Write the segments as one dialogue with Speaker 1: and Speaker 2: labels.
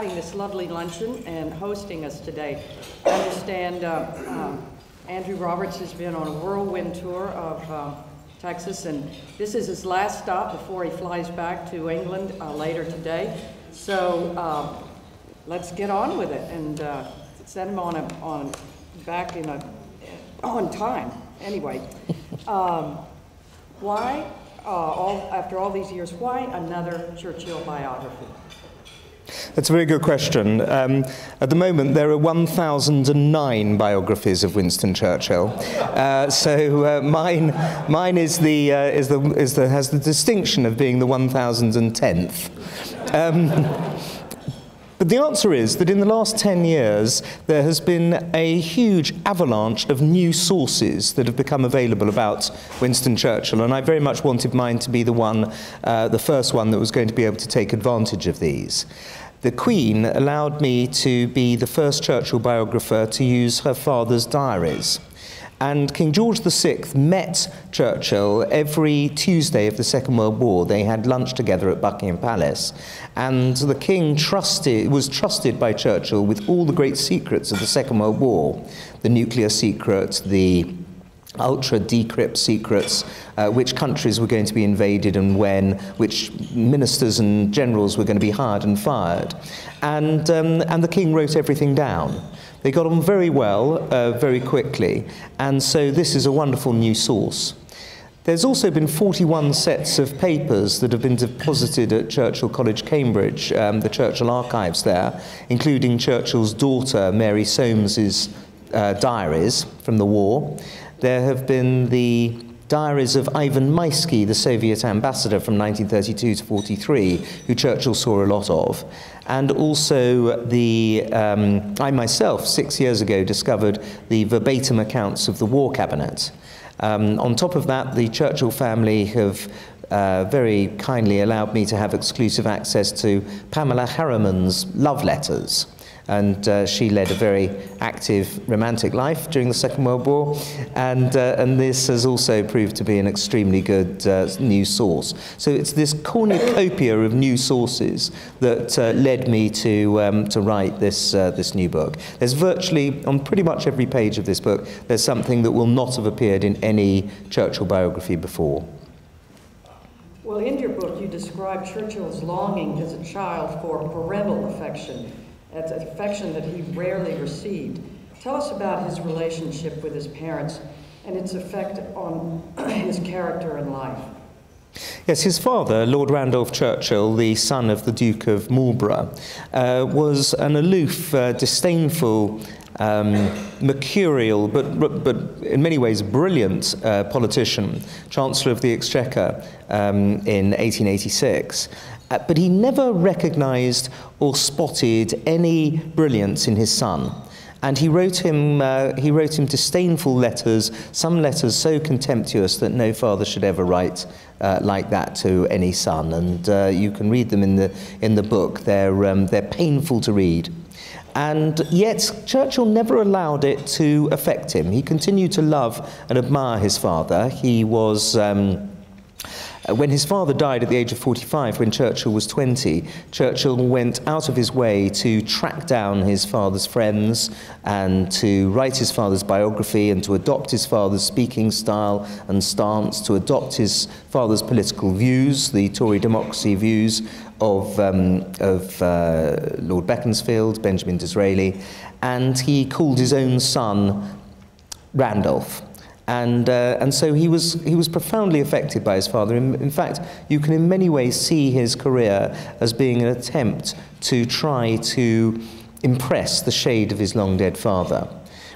Speaker 1: having this lovely luncheon and hosting us today. I understand Andrew Roberts has been on a whirlwind tour of Texas, and this is his last stop before he flies back to England later today. So let's get on with it and send him on time. Anyway, why, after all these years, why another Churchill biography?
Speaker 2: That's a very good question. At the moment, there are 1,009 biographies of Winston Churchill. So mine has the distinction of being the 1,010th. But the answer is that in the last 10 years, there has been a huge avalanche of new sources that have become available about Winston Churchill, and I very much wanted mine to be the first one that was going to be able to take advantage of these. The Queen allowed me to be the first Churchill biographer to use her father's diaries. And King George VI met Churchill every Tuesday of the Second World War. They had lunch together at Buckingham Palace. And the King was trusted by Churchill with all the great secrets of the Second World War. The nuclear secret, the ultra-decrypt secrets, which countries were going to be invaded and when, which ministers and generals were going to be hired and fired. And the King wrote everything down. They got on very well, very quickly, and so this is a wonderful new source. There's also been 41 sets of papers that have been deposited at Churchill College, Cambridge, the Churchill archives there, including Churchill's daughter, Mary Soames's diaries from the war. There have been the diaries of Ivan Maisky, the Soviet ambassador from 1932 to 43, who Churchill saw a lot of. And also I myself, 6 years ago, discovered the verbatim accounts of the War Cabinet. On top of that, the Churchill family have very kindly allowed me to have exclusive access to Pamela Harriman's love letters. And she led a very active romantic life during the Second World War, and this has also proved to be an extremely good news source. So it's this cornucopia of new sources that led me to write this new book. There's virtually, on pretty much every page of this book, there's something that will not have appeared in any Churchill biography before.
Speaker 1: Well, in your book, you describe Churchill's longing as a child for parental affection. That's an affection that he rarely received. Tell us about his relationship with his parents and its effect on his character and life.
Speaker 2: Yes, his father, Lord Randolph Churchill, the son of the Duke of Marlborough, was an aloof, disdainful, mercurial, but in many ways brilliant politician, Chancellor of the Exchequer in 1886. But he never recognized or spotted any brilliance in his son. And he wrote him disdainful letters, some letters so contemptuous that no father should ever write like that to any son. And you can read them in the book. They're painful to read. And yet Churchill never allowed it to affect him. He continued to love and admire his father. He was when his father died at the age of 45, when Churchill was 20, Churchill went out of his way to track down his father's friends and to write his father's biography and to adopt his father's speaking style and stance, to adopt his father's political views, the Tory democracy views of Lord Beaconsfield, Benjamin Disraeli, and he called his own son Randolph. And so he was profoundly affected by his father. In fact, you can in many ways see his career as being an attempt to try to impress the shade of his long-dead father.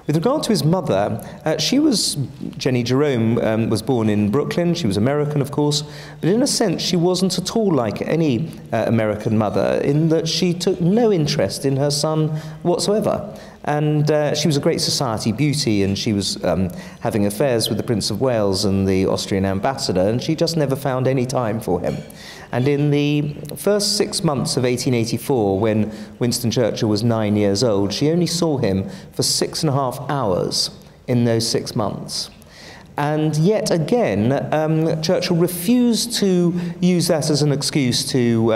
Speaker 2: With regard to his mother, Jenny Jerome was born in Brooklyn. She was American, of course, but in a sense she wasn't at all like any American mother in that she took no interest in her son whatsoever. And she was a great society beauty, and she was having affairs with the Prince of Wales and the Austrian ambassador, and she just never found any time for him. And in the first 6 months of 1884, when Winston Churchill was 9 years old, she only saw him for 6.5 hours in those 6 months. And yet again, Churchill refused to use that as an excuse to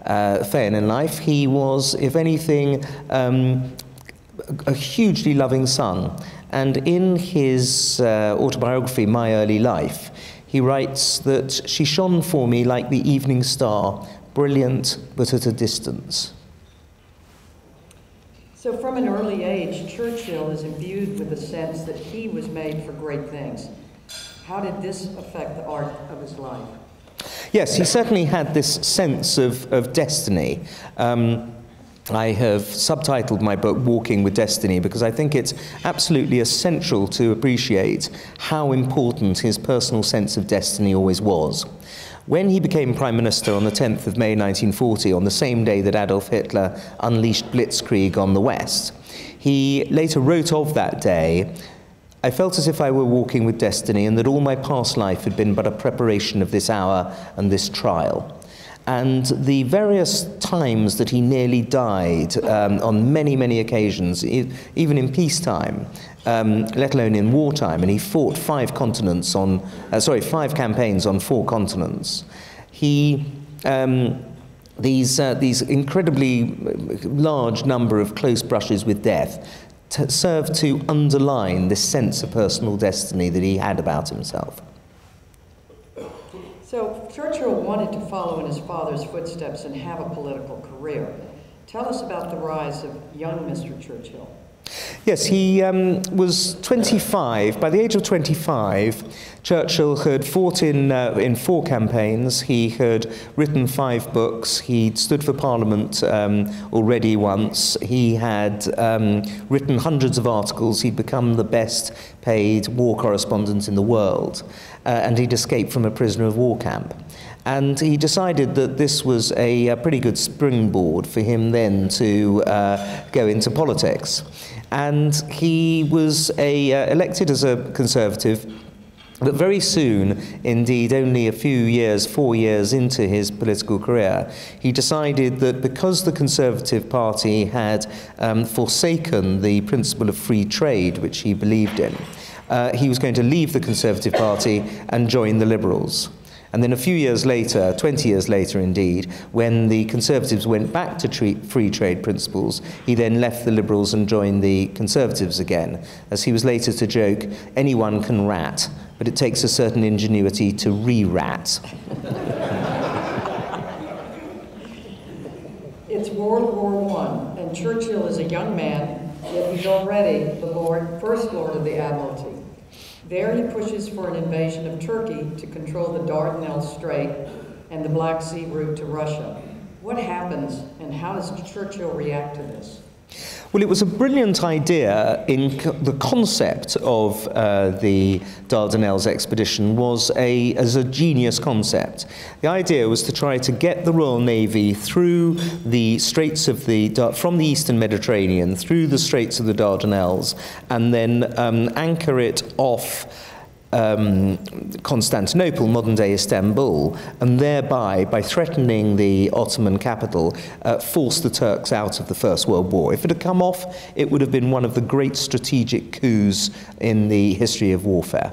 Speaker 2: Faye in life. He was, if anything, a hugely loving son. And in his autobiography, My Early Life, he writes that she shone for me like the evening star, brilliant but at a distance.
Speaker 1: So from an early age, Churchill is imbued with the sense that he was made for great things. How did this affect the arc of his life?
Speaker 2: Yes, he certainly had this sense of destiny. I have subtitled my book Walking with Destiny because I think it's absolutely essential to appreciate how important his personal sense of destiny always was. When he became Prime Minister on the 10th of May 1940, on the same day that Adolf Hitler unleashed blitzkrieg on the West, he later wrote of that day, "I felt as if I were walking with destiny and that all my past life had been but a preparation of this hour and this trial." And the various times that he nearly died on many, many occasions, even in peacetime, let alone in wartime, and he fought 5 campaigns on 4 continents. These incredibly large number of close brushes with death served to underline this sense of personal destiny that he had about himself.
Speaker 1: So Churchill wanted to follow in his father's footsteps and have a political career. Tell us about the rise of young Mr. Churchill.
Speaker 2: Yes, he was 25. By the age of 25, Churchill had fought in 4 campaigns. He had written 5 books. He'd stood for Parliament already once. He had written hundreds of articles. He'd become the best paid war correspondent in the world. And he'd escaped from a prisoner of war camp. And he decided that this was a pretty good springboard for him then to go into politics. And he was elected as a Conservative, but very soon, indeed only a few years, 4 years into his political career, he decided that because the Conservative Party had forsaken the principle of free trade, which he believed in, he was going to leave the Conservative Party and join the Liberals. And then a few years later, 20 years later indeed, when the Conservatives went back to free trade principles, he then left the Liberals and joined the Conservatives again. As he was later to joke, anyone can rat, but it takes a certain ingenuity to re-rat.
Speaker 1: It's World War I, and Churchill is a young man, yet he's already the First Lord of the Admiralty. There he pushes for an invasion of Turkey to control the Dardanelles Strait and the Black Sea route to Russia. What happens, and how does Churchill react to this?
Speaker 2: Well, it was a brilliant idea. In the concept of the Dardanelles expedition was as a genius concept. The idea was to try to get the Royal Navy through the straits of from the Eastern Mediterranean, through the Straits of the Dardanelles, and then anchor it off Constantinople, modern-day Istanbul, and thereby, by threatening the Ottoman capital, force the Turks out of the First World War. If it had come off, it would have been one of the great strategic coups in the history of warfare.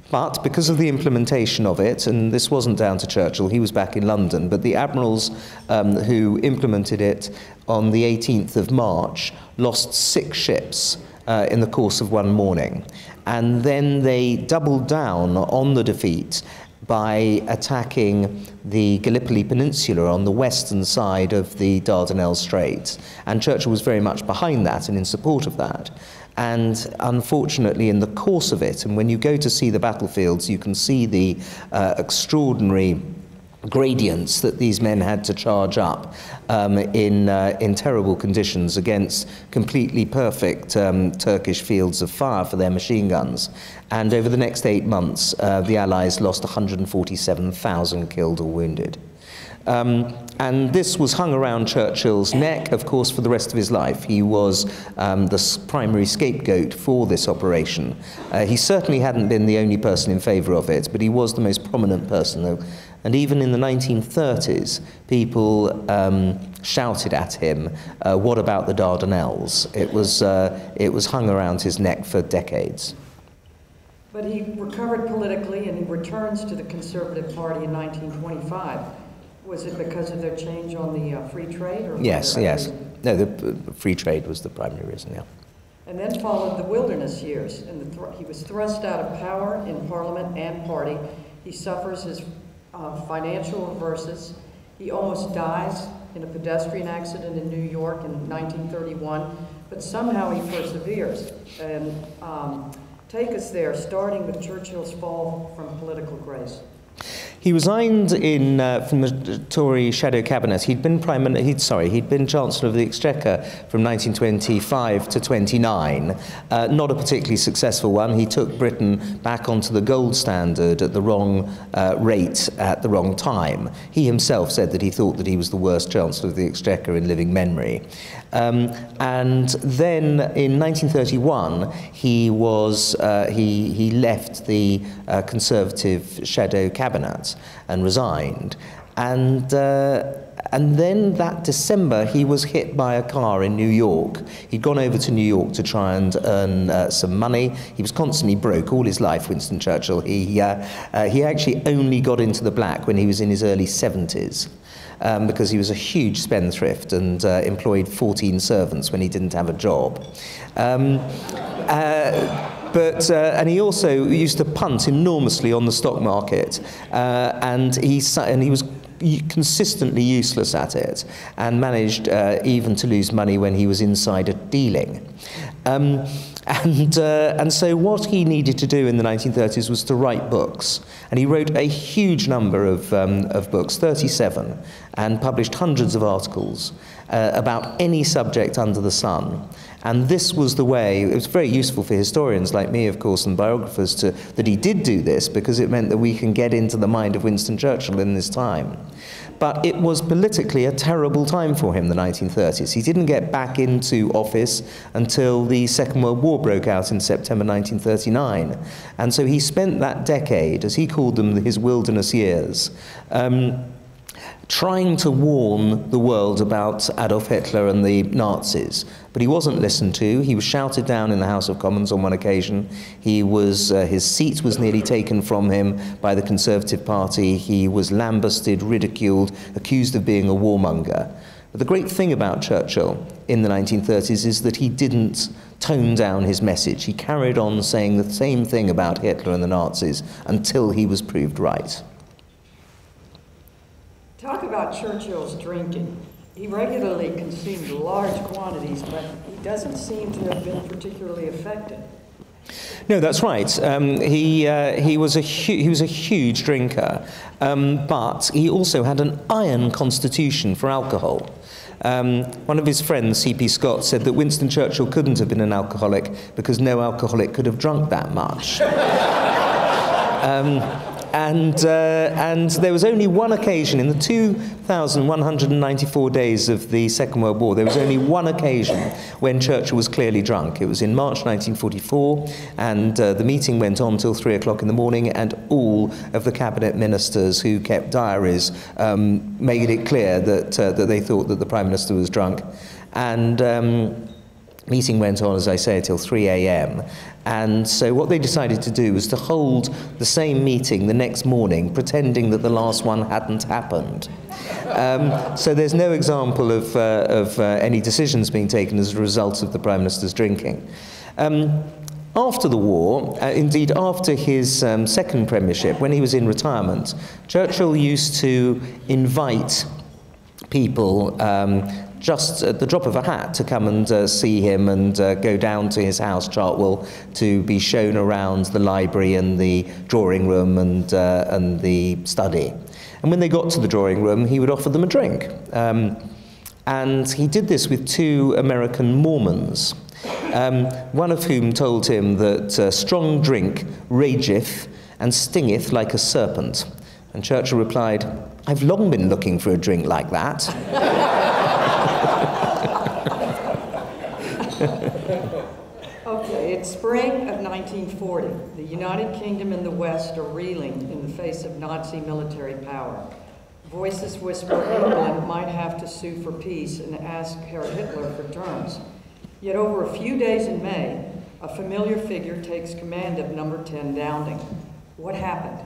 Speaker 2: But because of the implementation of it, and this wasn't down to Churchill, he was back in London, but the admirals who implemented it on the 18th of March lost 6 ships in the course of one morning. And then they doubled down on the defeat by attacking the Gallipoli Peninsula on the western side of the Dardanelles Straits. And Churchill was very much behind that and in support of that. And unfortunately, in the course of it, and when you go to see the battlefields, you can see the extraordinary gradients that these men had to charge up in terrible conditions against completely perfect Turkish fields of fire for their machine guns. And over the next 8 months, the Allies lost 147,000 killed or wounded. And this was hung around Churchill's neck, of course, for the rest of his life. He was the primary scapegoat for this operation. He certainly hadn't been the only person in favour of it, but he was the most prominent person. And even in the 1930s, people shouted at him, "What about the Dardanelles?" It was hung around his neck for decades.
Speaker 1: But he recovered politically and he returns to the Conservative Party in 1925. Was it because of their change on the free trade? Or
Speaker 2: yes, yes. No, the free trade was the primary reason, yeah.
Speaker 1: And then followed the wilderness years, and he was thrust out of power in Parliament and party. He suffers his financial reverses. He almost dies in a pedestrian accident in New York in 1931, but somehow he perseveres. And take us there, starting with Churchill's fall from political grace.
Speaker 2: He resigned from the Tory shadow cabinet. He'd been Chancellor of the Exchequer from 1925 to 29. Not a particularly successful one. He took Britain back onto the gold standard at the wrong rate at the wrong time. He himself said that he thought that he was the worst Chancellor of the Exchequer in living memory. And then in 1931, he left the Conservative shadow cabinet and resigned. And then that December, he was hit by a car in New York. He'd gone over to New York to try and earn some money. He was constantly broke all his life, Winston Churchill. He actually only got into the black when he was in his early 70s. Because he was a huge spendthrift and employed 14 servants when he didn't have a job. And he also used to punt enormously on the stock market, and he was consistently useless at it, and managed even to lose money when he was insider dealing. And so what he needed to do in the 1930s was to write books. And he wrote a huge number of books, 37, and published hundreds of articles about any subject under the sun. And this was the way. It was very useful for historians like me, of course, and biographers that he did do this, because it meant that we can get into the mind of Winston Churchill in this time. But it was politically a terrible time for him, the 1930s. He didn't get back into office until the Second World War broke out in September 1939. And so he spent that decade, as he called them, his wilderness years, trying to warn the world about Adolf Hitler and the Nazis. But he wasn't listened to. He was shouted down in the House of Commons on one occasion. His seat was nearly taken from him by the Conservative Party. He was lambasted, ridiculed, accused of being a warmonger. But the great thing about Churchill in the 1930s is that he didn't tone down his message. He carried on saying the same thing about Hitler and the Nazis until he was proved right.
Speaker 1: Talk about Churchill's drinking. He regularly consumed large quantities, but he doesn't seem to have been particularly affected.
Speaker 2: No, that's right. He was a huge drinker, but he also had an iron constitution for alcohol. One of his friends, C.P. Scott, said that Winston Churchill couldn't have been an alcoholic because no alcoholic could have drunk that much. And there was only one occasion in the 2,194 days of the Second World War, there was only one occasion when Churchill was clearly drunk. It was in March 1944, and the meeting went on till 3 o'clock in the morning, and all of the cabinet ministers who kept diaries made it clear that they thought that the Prime Minister was drunk. And meeting went on, as I say, till 3 a.m. And so what they decided to do was to hold the same meeting the next morning, pretending that the last one hadn't happened. So there's no example of any decisions being taken as a result of the Prime Minister's drinking. After the war, indeed after his second premiership, when he was in retirement, Churchill used to invite people just at the drop of a hat to come and see him and go down to his house, Chartwell, to be shown around the library and the drawing room and the study. And when they got to the drawing room, he would offer them a drink. And he did this with two American Mormons, one of whom told him that strong drink rageth and stingeth like a serpent. And Churchill replied, "I've long been looking for a drink like that."
Speaker 1: Okay, it's spring of 1940. The United Kingdom and the West are reeling in the face of Nazi military power. Voices whisper England might have to sue for peace and ask Herr Hitler for terms. Yet over a few days in May, a familiar figure takes command of number 10 Downing. What happened?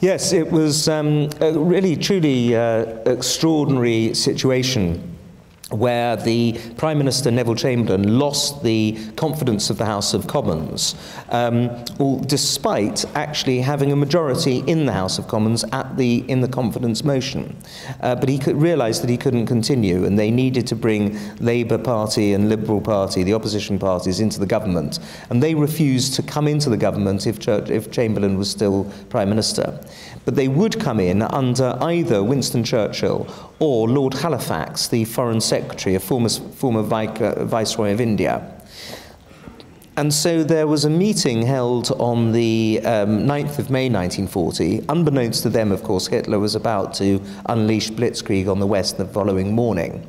Speaker 2: Yes, it was a really, truly extraordinary situation where the Prime Minister, Neville Chamberlain, lost the confidence of the House of Commons, despite actually having a majority in the House of Commons in the confidence motion. But he realised that he couldn't continue, and they needed to bring Labour Party and Liberal Party, the opposition parties, into the government. And they refused to come into the government if Chamberlain was still Prime Minister. But they would come in under either Winston Churchill or Lord Halifax, the Foreign Secretary, a former Viceroy of India. And so there was a meeting held on the 9th of May 1940. Unbeknownst to them, of course, Hitler was about to unleash blitzkrieg on the West the following morning.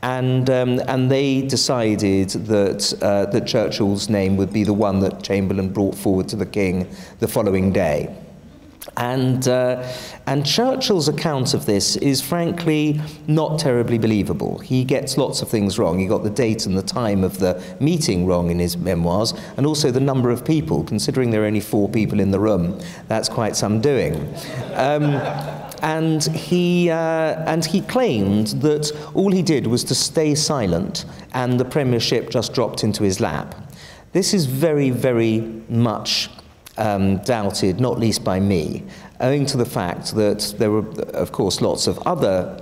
Speaker 2: And they decided that Churchill's name would be the one that Chamberlain brought forward to the King the following day. And Churchill's account of this is frankly not terribly believable. He gets lots of things wrong. He got the date and the time of the meeting wrong in his memoirs, and also the number of people. Considering there are only 4 people in the room, that's quite some doing. And he claimed that all he did was to stay silent, and the premiership just dropped into his lap. This is very, very much doubted, not least by me, owing to the fact that there were, of course, lots of other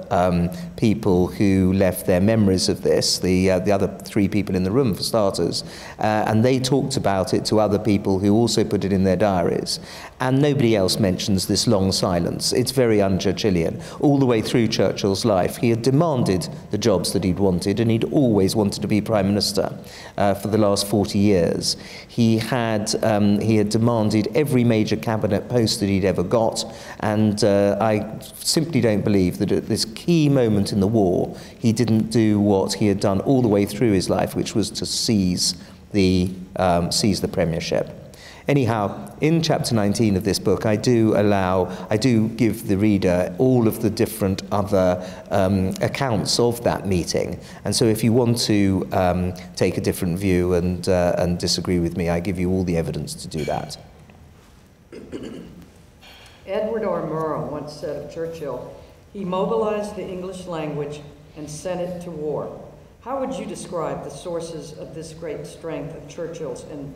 Speaker 2: people who left their memories of this, the other 3 people in the room, for starters, and they talked about it to other people who also put it in their diaries. And nobody else mentions this long silence. It's very un-Churchillian. All the way through Churchill's life, he had demanded the jobs that he'd wanted, and he'd always wanted to be Prime Minister for the last 40 years. He had demanded every major cabinet post that he'd ever got, and I simply don't believe that at this key moment in the war, he didn't do what he had done all the way through his life, which was to seize the premiership. Anyhow, in chapter 19 of this book, I do give the reader all of the different other accounts of that meeting. And so if you want to take a different view and disagree with me, I give you all the evidence to do that.
Speaker 1: Edward R. Murrow once said of Churchill, he mobilized the English language and sent it to war. How would you describe the sources of this great strength of Churchill's, and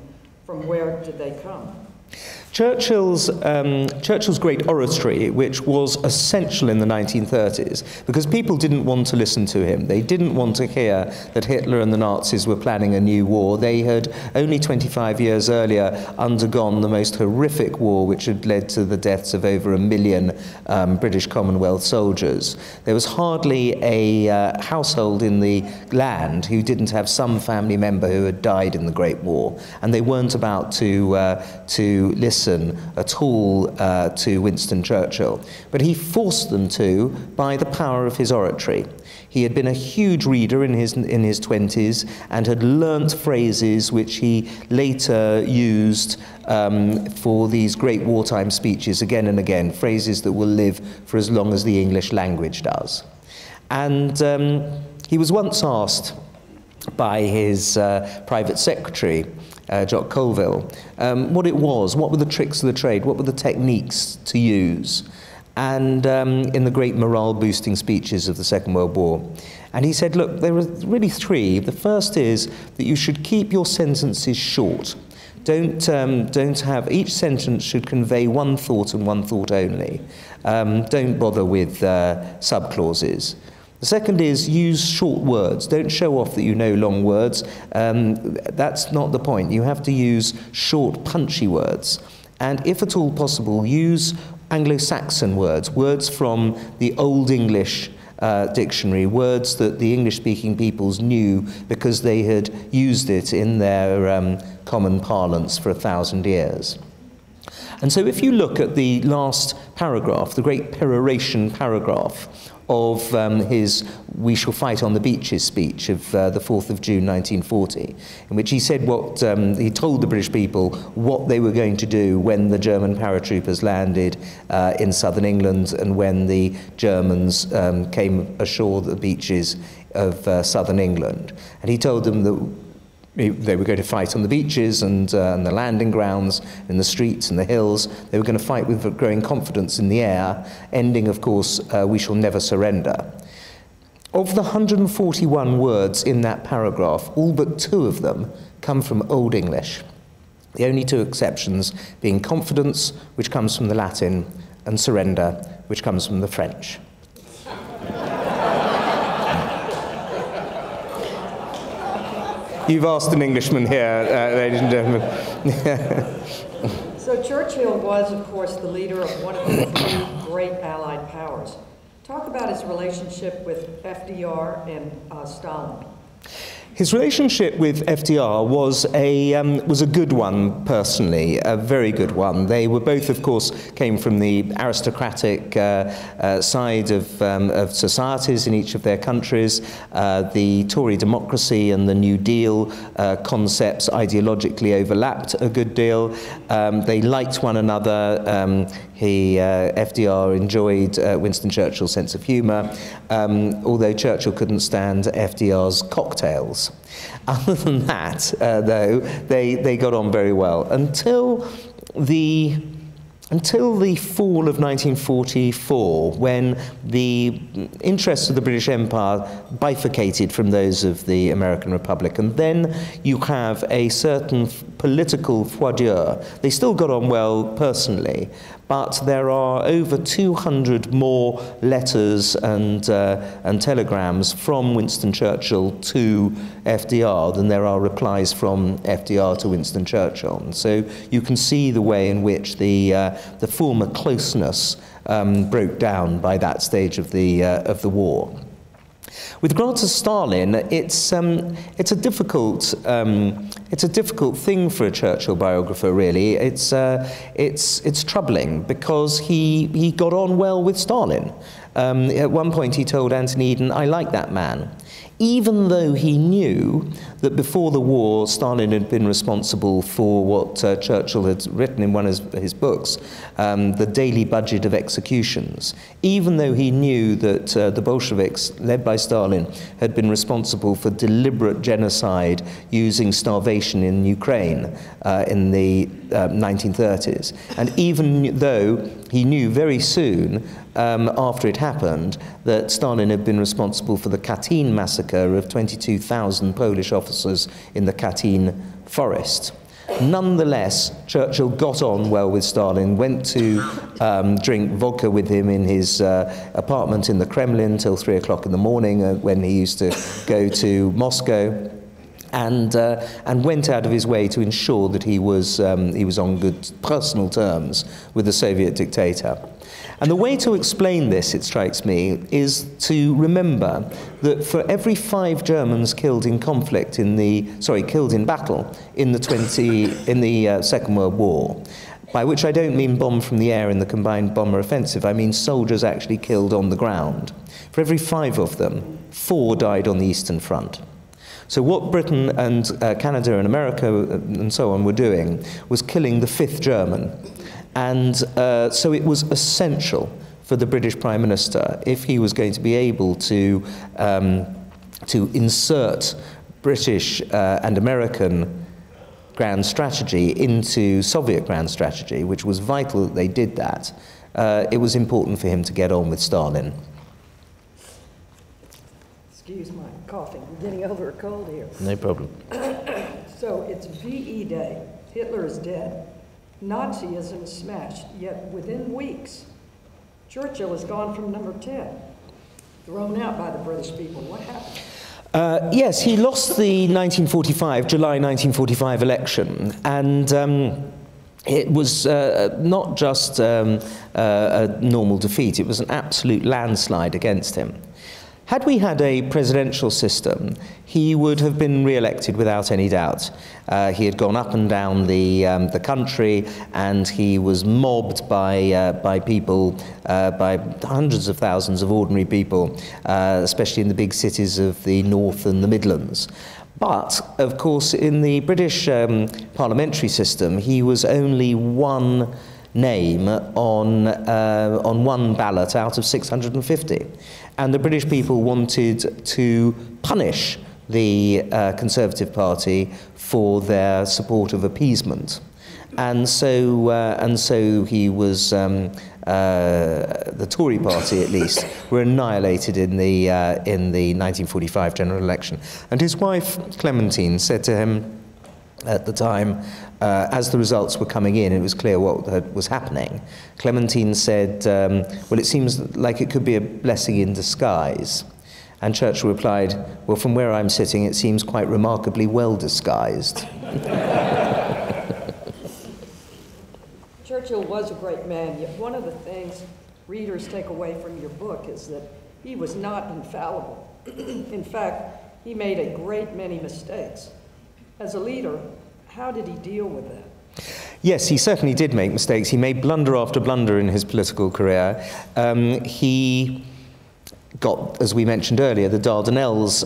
Speaker 1: from where did they come?
Speaker 2: Churchill's great oratory, which was essential in the 1930s, because people didn't want to listen to him. They didn't want to hear that Hitler and the Nazis were planning a new war. They had only 25 years earlier undergone the most horrific war, which had led to the deaths of over 1 million British Commonwealth soldiers. There was hardly a household in the land who didn't have some family member who had died in the Great War, and they weren't about to listen at all to Winston Churchill. But he forced them to by the power of his oratory. He had been a huge reader in his 20s and had learnt phrases which he later used for these great wartime speeches again and again, phrases that will live for as long as the English language does. And he was once asked by his private secretary, Jock Colville, what were the tricks of the trade, what were the techniques to use, and in the great morale-boosting speeches of the Second World War. And he said, look, there are really 3. The first is that you should keep your sentences short. Don't have, each sentence should convey one thought and one thought only. Don't bother with subclauses. The second is use short words. Don't show off that you know long words. That's not the point. You have to use short, punchy words. And if at all possible, use Anglo-Saxon words, words from the Old English dictionary, words that the English-speaking peoples knew because they had used it in their common parlance for 1,000 years. And so if you look at the last paragraph, the great peroration paragraph of his "We Shall Fight on the Beaches" speech of the 4th of June 1940, in which he said he told the British people what they were going to do when the German paratroopers landed in southern England and when the Germans came ashore at the beaches of southern England. And he told them that They were going to fight on the beaches and the landing grounds, in the streets and the hills. They were going to fight with growing confidence in the air, ending, of course, we shall never surrender. Of the 141 words in that paragraph, all but 2 of them come from Old English. The only 2 exceptions being confidence, which comes from the Latin, and surrender, which comes from the French. You've asked an Englishman here, ladies and gentlemen.
Speaker 1: So Churchill was, of course, the leader of one of the 3 great Allied powers. Talk about his relationship with FDR and Stalin.
Speaker 2: His relationship with FDR was a good one, personally, a very good one. They were both, of course, came from the aristocratic side of societies in each of their countries. The Tory democracy and the New Deal concepts ideologically overlapped a good deal. They liked one another. FDR enjoyed Winston Churchill's sense of humour, although Churchill couldn't stand FDR's cocktails. Other than that, though, they got on very well until the fall of 1944, when the interests of the British Empire bifurcated from those of the American Republic. And then you have a certain political froideur. They still got on well personally, but there are over 200 more letters and telegrams from Winston Churchill to FDR than there are replies from FDR to Winston Churchill. And so you can see the way in which the former closeness broke down by that stage of the war. With regard to Stalin, it's a difficult thing for a Churchill biographer, really. It's troubling because he got on well with Stalin. At one point he told Anthony Eden, "I like that man," even though he knew that before the war Stalin had been responsible for what Churchill had written in one of his books, the daily budget of executions. Even though he knew that the Bolsheviks, led by Stalin, had been responsible for deliberate genocide using starvation in Ukraine in the 1930s. And even though he knew very soon after it happened that Stalin had been responsible for the Katyn massacre of 22,000 Polish officers in the Katyn forest. Nonetheless, Churchill got on well with Stalin, went to drink vodka with him in his apartment in the Kremlin till 3 o'clock in the morning when he used to go to Moscow, and went out of his way to ensure that he was on good personal terms with the Soviet dictator. And the way to explain this, it strikes me, is to remember that for every 5 Germans killed in conflict killed in battle in the Second World War, by which I don't mean bombed from the air in the combined bomber offensive, I mean soldiers actually killed on the ground. For every 5 of them, 4 died on the Eastern Front. So what Britain and Canada and America and so on were doing was killing the 5th German. And so it was essential for the British Prime Minister, if he was going to be able to insert British and American grand strategy into Soviet grand strategy, which was vital that they did that, it was important for him to get on with Stalin.
Speaker 1: Excuse my coughing. I'm getting over a cold here.
Speaker 2: No problem.
Speaker 1: So it's VE Day. Hitler is dead. Nazism is smashed, yet within weeks, Churchill has gone from number 10, thrown out by the British people. What happened?
Speaker 2: Yes, he lost the July 1945 election, and it was not just a normal defeat, it was an absolute landslide against him. Had we had a presidential system, he would have been re-elected without any doubt. He had gone up and down the country, and he was mobbed by people, by hundreds of thousands of ordinary people, especially in the big cities of the North and the Midlands. But, of course, in the British parliamentary system, he was only one name on one ballot out of 650. And the British people wanted to punish the Conservative Party for their support of appeasement. And so he was, the Tory party at least, were annihilated in the 1945 general election. And his wife, Clementine, said to him at the time, as the results were coming in, it was clear what was happening. Clementine said, well, it seems like it could be a blessing in disguise. And Churchill replied, well, from where I'm sitting, it seems quite remarkably well disguised.
Speaker 1: Churchill was a great man, yet one of the things readers take away from your book is that he was not infallible. In fact, he made a great many mistakes. As a leader, how did he deal with that?
Speaker 2: Yes, he certainly did make mistakes. He made blunder after blunder in his political career. He got, as we mentioned earlier, the Dardanelles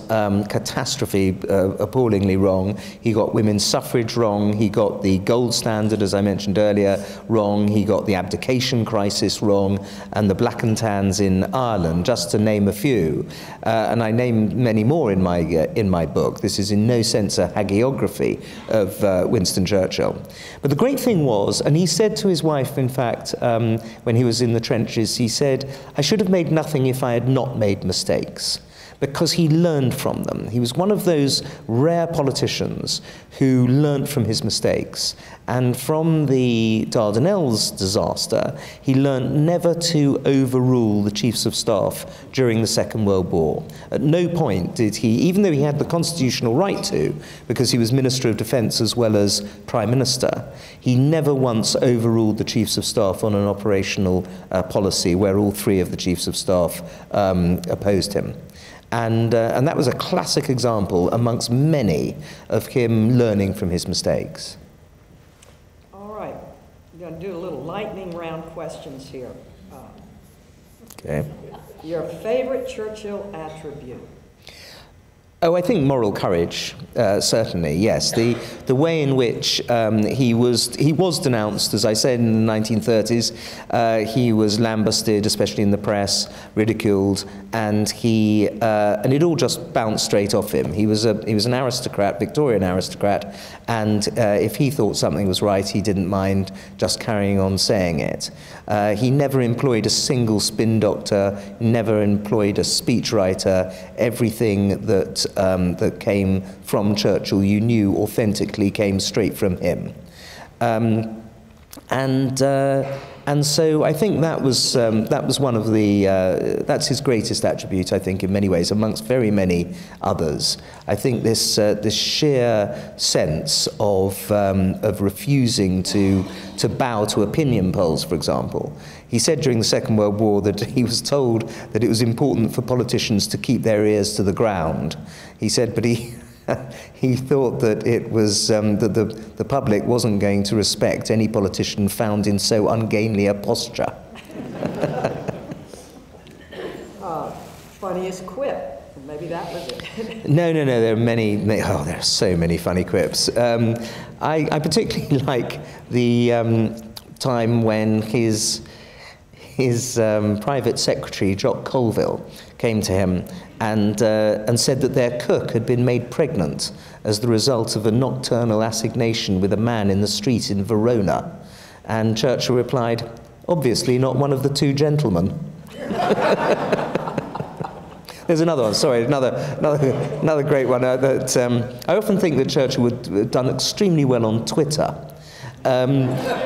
Speaker 2: catastrophe appallingly wrong. He got women's suffrage wrong. He got the gold standard, as I mentioned earlier, wrong. He got the abdication crisis wrong, and the black and tans in Ireland, just to name a few. And I name many more in my book. This is in no sense a hagiography of Winston Churchill. But the great thing was, and he said to his wife, in fact, when he was in the trenches, he said, I should have made nothing if I had not made mistakes, because he learned from them. He was one of those rare politicians who learned from his mistakes. And from the Dardanelles disaster, he learned never to overrule the chiefs of staff during the Second World War. At no point did he, even though he had the constitutional right to, because he was Minister of Defence as well as Prime Minister, he never once overruled the chiefs of staff on an operational policy where all three of the chiefs of staff opposed him. And that was a classic example amongst many of him learning from his mistakes.
Speaker 1: All right, I'm going to do a little lightning round questions here.
Speaker 2: Okay.
Speaker 1: Your favorite Churchill attribute?
Speaker 2: Oh, I think moral courage, certainly, yes. The way in which he was denounced, as I said, in the 1930s. He was lambasted, especially in the press, ridiculed, and it all just bounced straight off him. He was an aristocrat, Victorian aristocrat, and if he thought something was right, he didn't mind just carrying on saying it. He never employed a single spin doctor, never employed a speechwriter. Everything that came from Churchill, you knew authentically came straight from him. And so I think that was one of the that's his greatest attribute, I think, in many ways, amongst very many others. I think this sheer sense of refusing to bow to opinion polls, for example. He said during the Second World War that he was told that it was important for politicians to keep their ears to the ground. He said, but he thought that it was that the public wasn't going to respect any politician found in so ungainly a posture.
Speaker 1: Funniest quip? Maybe that was it.
Speaker 2: No. There are many. Oh, there are so many funny quips. I particularly like the time when his private secretary, Jock Colville, came to him and said that their cook had been made pregnant as the result of a nocturnal assignation with a man in the street in Verona. And Churchill replied, obviously not one of the two gentlemen. There's another one, sorry, another great one. I often think that Churchill would have done extremely well on Twitter.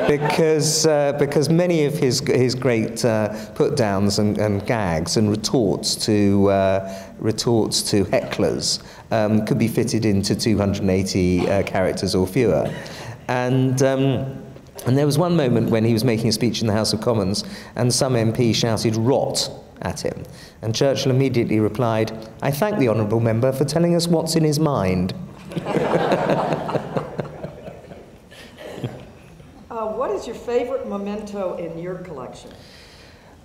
Speaker 2: Because many of his great put-downs and gags and retorts to hecklers could be fitted into 280 characters or fewer. And there was one moment when he was making a speech in the House of Commons and some MP shouted "rot" at him. And Churchill immediately replied, "I thank the honourable member for telling us what's in his mind."
Speaker 1: What is your favorite memento in your collection?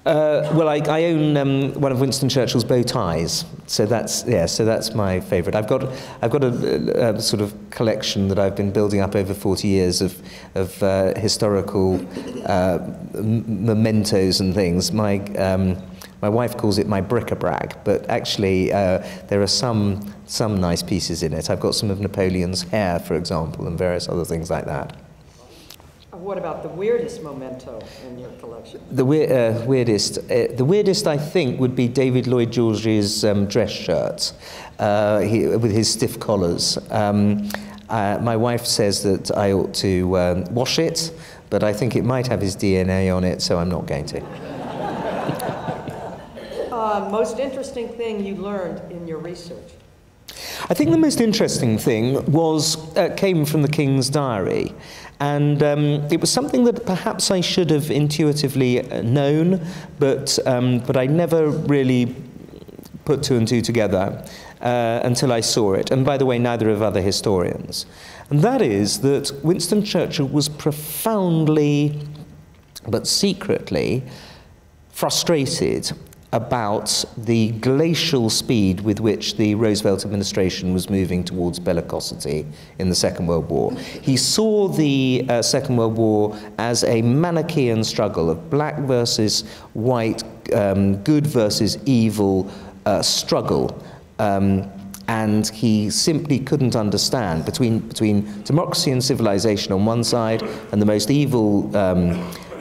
Speaker 2: Well, I own one of Winston Churchill's bow ties, so that's my favourite. I've got a sort of collection that I've been building up over 40 years of historical mementos and things. My wife calls it my bric-a-brac, but actually there are some nice pieces in it. I've got some of Napoleon's hair, for example, and various other things like that.
Speaker 1: What about the weirdest memento in your collection?
Speaker 2: The weirdest, I think, would be David Lloyd George's dress shirt with his stiff collars. My wife says that I ought to wash it, but I think it might have his DNA on it, so I'm not going to.
Speaker 1: Most interesting thing you learned in your research?
Speaker 2: I think the most interesting thing came from the King's diary. And it was something that perhaps I should have intuitively known, but I never really put two and two together until I saw it. And by the way, neither have other historians. And that is that Winston Churchill was profoundly, but secretly, frustrated about the glacial speed with which the Roosevelt administration was moving towards bellicosity in the Second World War. He saw the Second World War as a Manichaean struggle of black versus white, good versus evil struggle. And he simply couldn't understand between democracy and civilization on one side and the most evil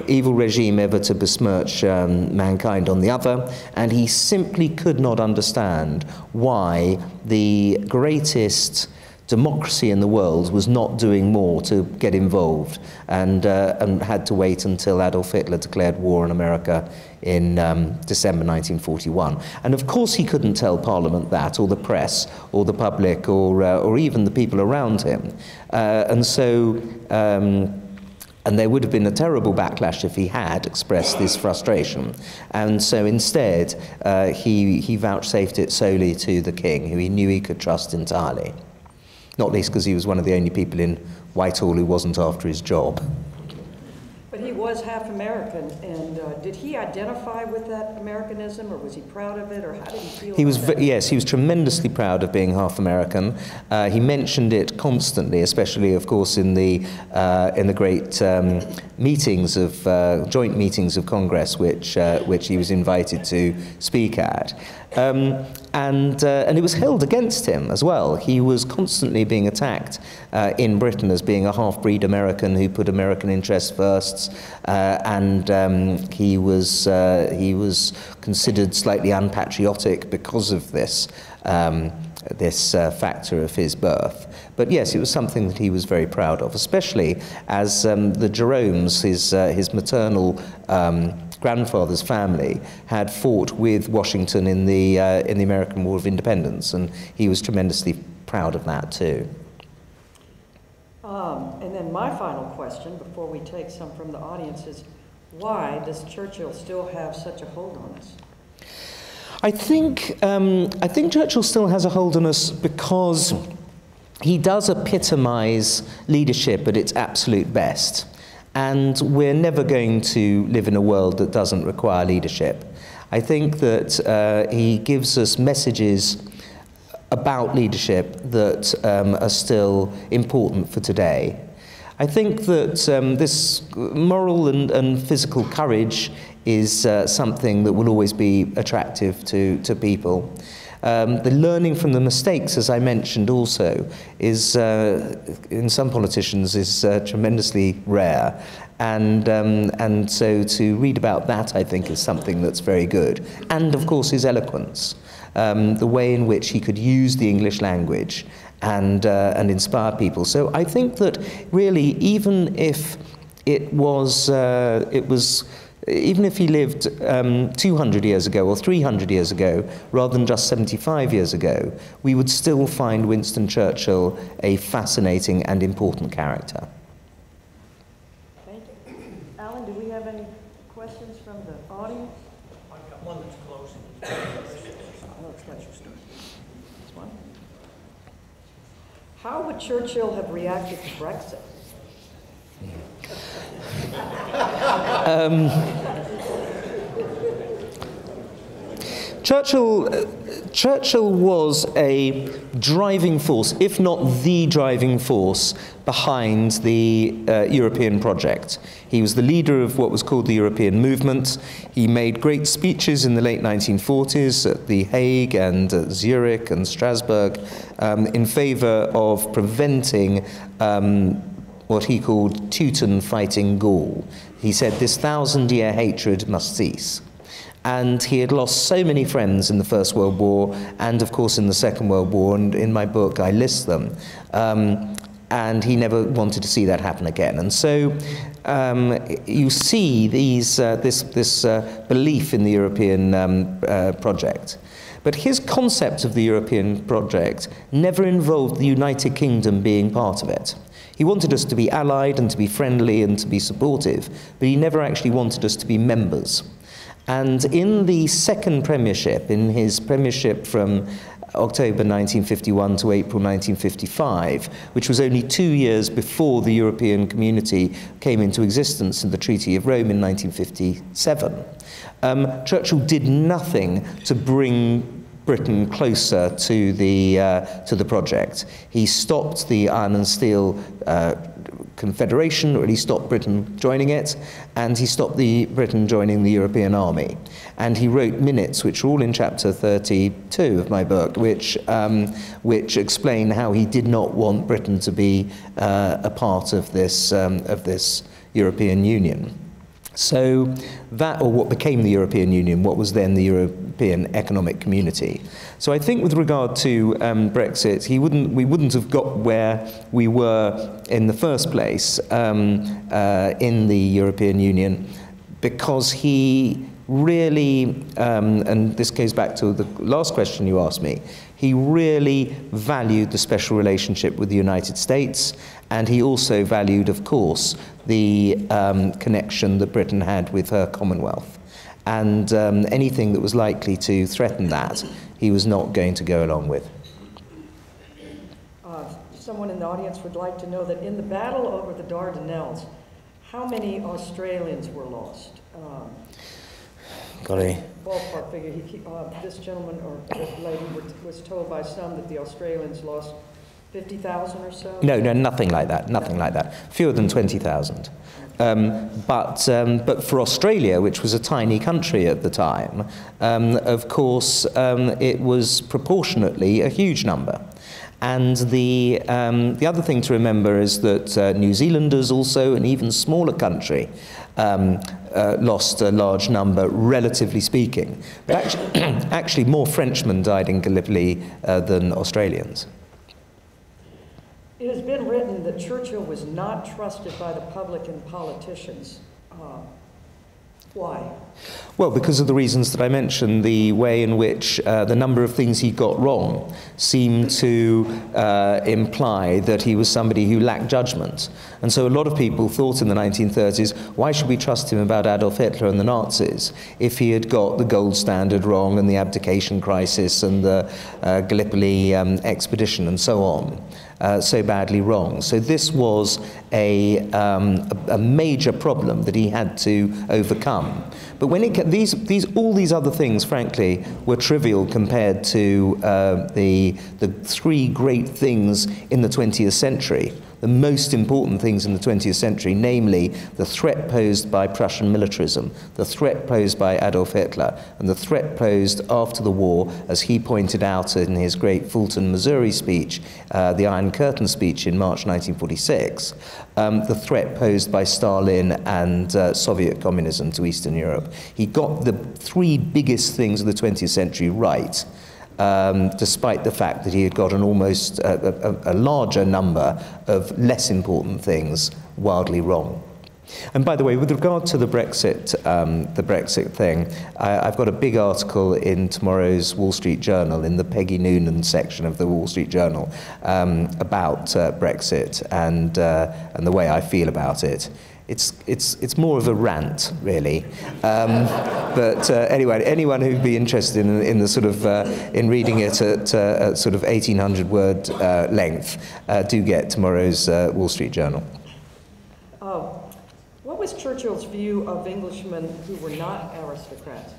Speaker 2: regime ever to besmirch mankind on the other, and he simply could not understand why the greatest democracy in the world was not doing more to get involved, and had to wait until Adolf Hitler declared war on America in December 1941. And of course he couldn't tell Parliament that, or the press, or the public, or even the people around him. And there would have been a terrible backlash if he had expressed this frustration. And so instead, he vouchsafed it solely to the king, who he knew he could trust entirely. Not least because he was one of the only people in Whitehall who wasn't after his job.
Speaker 1: But he was half American, and did he identify with that Americanism, or was he proud of it, or how did he feel about that?
Speaker 2: Yes, he was tremendously proud of being half American. He mentioned it constantly, especially, of course, in the great meetings of joint meetings of Congress, which he was invited to speak at. And it was held against him as well. He was constantly being attacked in Britain as being a half-breed American who put American interests first, and he was considered slightly unpatriotic because of this factor of his birth. But yes, it was something that he was very proud of, especially as the Jeromes, his maternal grandfather's family, had fought with Washington in the American War of Independence, and he was tremendously proud of that too.
Speaker 1: And then my final question, before we take some from the audience, is why does Churchill still have such a hold on us?
Speaker 2: I think Churchill still has a hold on us because he does epitomize leadership at its absolute best. And we're never going to live in a world that doesn't require leadership. I think that he gives us messages about leadership that are still important for today. I think that this moral and physical courage is something that will always be attractive to people. The learning from the mistakes, as I mentioned also, is, in some politicians, is tremendously rare. And so to read about that, I think, is something that's very good. And, of course, his eloquence, the way in which he could use the English language and inspire people. So I think that really, even if even if he lived 200 years ago or 300 years ago, rather than just 75 years ago, we would still find Winston Churchill a fascinating and important character.
Speaker 1: Thank you. Alan, do we have any questions from the audience?
Speaker 3: I've got one that's close.
Speaker 1: This one. How would Churchill have reacted to Brexit?
Speaker 2: Churchill was a driving force, if not the driving force, behind the European project. He was the leader of what was called the European movement. He made great speeches in the late 1940s at The Hague and at Zurich and Strasbourg in favour of preventing what he called Teuton fighting Gaul. He said this 1,000-year hatred must cease. And he had lost so many friends in the First World War and, of course, in the Second World War, and in my book I list them. And he never wanted to see that happen again. And so you see this belief in the European project. But his concept of the European project never involved the United Kingdom being part of it. He wanted us to be allied and to be friendly and to be supportive, but he never actually wanted us to be members. And in the second premiership, in his premiership from October 1951 to April 1955, which was only 2 years before the European Community came into existence in the Treaty of Rome in 1957, Churchill did nothing to bring Britain closer to the project. He stopped the Iron and Steel Confederation, or he stopped Britain joining it, and he stopped Britain joining the European Army. And he wrote minutes, which are all in chapter 32 of my book, which explain how he did not want Britain to be a part of this European Union. So that, or what became the European Union, what was then the European Economic Community. So I think with regard to Brexit, we wouldn't have got where we were in the first place in the European Union, because he really, and this goes back to the last question you asked me, he really valued the special relationship with the United States, and he also valued, of course, the connection that Britain had with her Commonwealth. And anything that was likely to threaten that, he was not going to go along with.
Speaker 1: Someone in the audience would like to know that in the battle over the Dardanelles, how many Australians were lost?
Speaker 2: Got a
Speaker 1: ballpark figure. This gentleman or this lady was told by some that the Australians lost 50,000 or so?
Speaker 2: No, nothing like that, nothing like that. Fewer than 20,000. But for Australia, which was a tiny country at the time, of course, it was proportionately a huge number. And the other thing to remember is that New Zealanders also, an even smaller country, lost a large number, relatively speaking. But actually more Frenchmen died in Gallipoli than Australians.
Speaker 1: It has been written that Churchill was not trusted by the public and politicians. Why?
Speaker 2: Well, because of the reasons that I mentioned, the way in which the number of things he got wrong seemed to imply that he was somebody who lacked judgment. And so a lot of people thought in the 1930s, why should we trust him about Adolf Hitler and the Nazis if he had got the gold standard wrong and the abdication crisis and the Gallipoli expedition and so on? So badly wrong. So this was a major problem that he had to overcome. But when all these other things, frankly, were trivial compared to the three great things in the 20th century. The most important things in the 20th century, namely the threat posed by Prussian militarism, the threat posed by Adolf Hitler, and the threat posed after the war, as he pointed out in his great Fulton, Missouri speech, the Iron Curtain speech in March 1946, the threat posed by Stalin and Soviet communism to Eastern Europe. He got the three biggest things of the 20th century right, despite the fact that he had got an almost a larger number of less important things wildly wrong. And by the way, with regard to the Brexit thing, I've got a big article in tomorrow's Wall Street Journal, in the Peggy Noonan section of the Wall Street Journal, about Brexit and the way I feel about it. It's more of a rant, really. But anyway, anyone who'd be interested in the sort of in reading it at sort of 1,800 word length, do get tomorrow's Wall Street Journal.
Speaker 1: What was Churchill's view of Englishmen who were not aristocrats?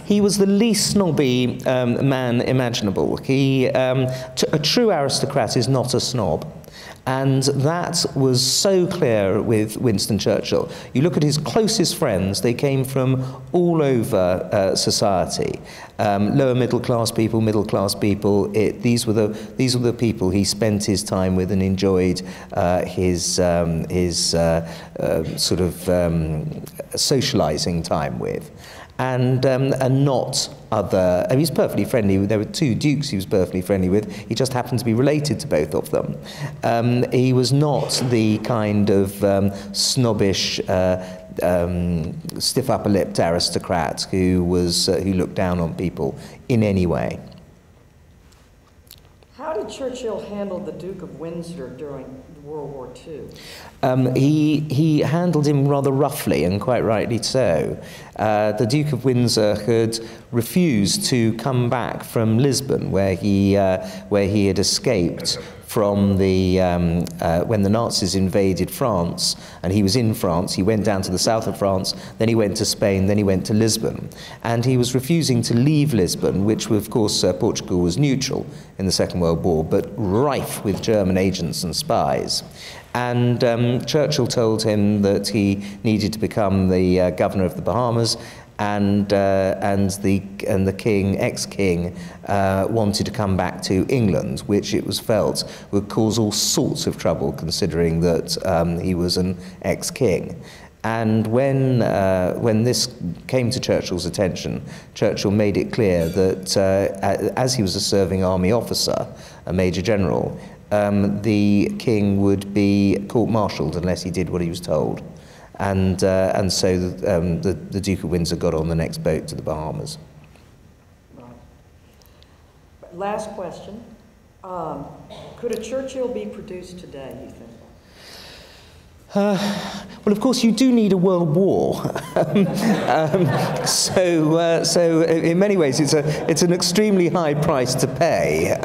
Speaker 2: He was the least snobby man imaginable. A true aristocrat is not a snob. And that was so clear with Winston Churchill. You look at his closest friends, they came from all over society. Lower middle class people, these were the people he spent his time with and enjoyed his sort of socializing time with. And not other. I mean, he's perfectly friendly. There were two dukes he was perfectly friendly with. He just happened to be related to both of them. He was not the kind of snobbish, stiff upper-lipped aristocrat who looked down on people in any way.
Speaker 1: How did Churchill handle the Duke of Windsor during World War II?
Speaker 2: He handled him rather roughly, and quite rightly so. The Duke of Windsor had refused to come back from Lisbon, where he had escaped from when the Nazis invaded France, and he was in France. He went down to the south of France, then he went to Spain, then he went to Lisbon. And he was refusing to leave Lisbon, which, of course, Portugal was neutral in the Second World War, but rife with German agents and spies. And Churchill told him that he needed to become the governor of the Bahamas, and the king, ex-king, wanted to come back to England, which it was felt would cause all sorts of trouble, considering that he was an ex-king. And when this came to Churchill's attention, Churchill made it clear that as he was a serving army officer, a major general, the king would be court-martialed unless he did what he was told. And so the Duke of Windsor got on the next boat to the Bahamas.
Speaker 1: Right. Last question. Could a Churchill be produced today, you think?
Speaker 2: Well, of course, you do need a world war. So in many ways, it's an extremely high price to pay.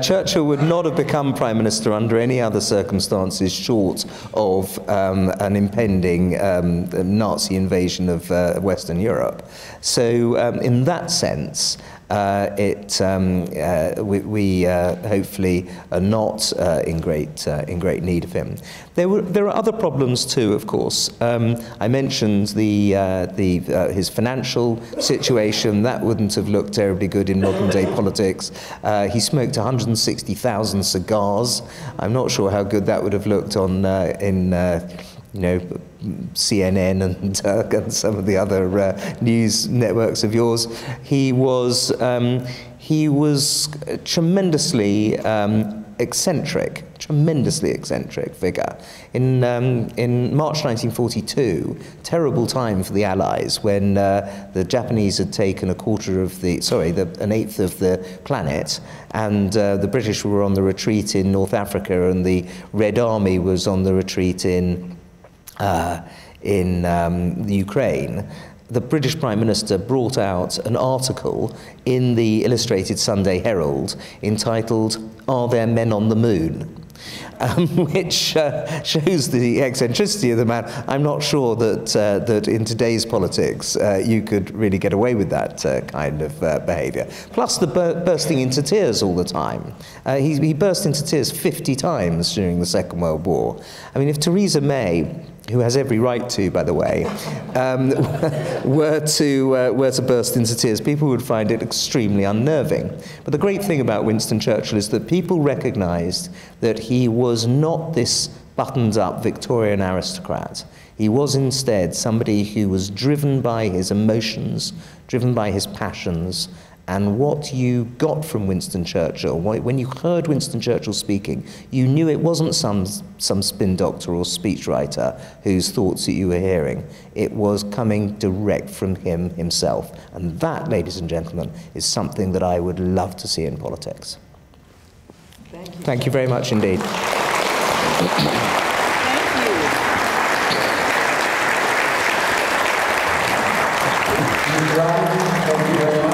Speaker 2: Churchill would not have become Prime Minister under any other circumstances short of an impending Nazi invasion of Western Europe. So in that sense, we hopefully are not in great need of him. There are other problems too, of course. I mentioned his financial situation. That wouldn't have looked terribly good in modern day politics. He smoked 160,000 cigars. I'm not sure how good that would have looked on CNN and some of the other news networks of yours. He was tremendously eccentric figure. In March 1942, terrible time for the Allies, when the Japanese had taken an eighth of the planet, and the British were on the retreat in North Africa, and the Red Army was on the retreat in Ukraine. The British Prime Minister brought out an article in the Illustrated Sunday Herald entitled, "Are There Men on the Moon?" Which shows the eccentricity of the man. I'm not sure that in today's politics you could really get away with that kind of behaviour. Plus the bursting into tears all the time. He burst into tears 50 times during the Second World War. I mean, if Theresa May, who has every right to, by the way, were to burst into tears, people would find it extremely unnerving. But the great thing about Winston Churchill is that people recognised that he was not this buttoned-up Victorian aristocrat. He was instead somebody who was driven by his emotions, driven by his passions. And what you got from Winston Churchill, when you heard Winston Churchill speaking, you knew it wasn't some spin doctor or speechwriter whose thoughts that you were hearing. It was coming direct from him himself. And that, ladies and gentlemen, is something that I would love to see in politics.
Speaker 1: Thank you.
Speaker 2: Thank you very much indeed.
Speaker 1: Thank you.
Speaker 3: Thank you very much.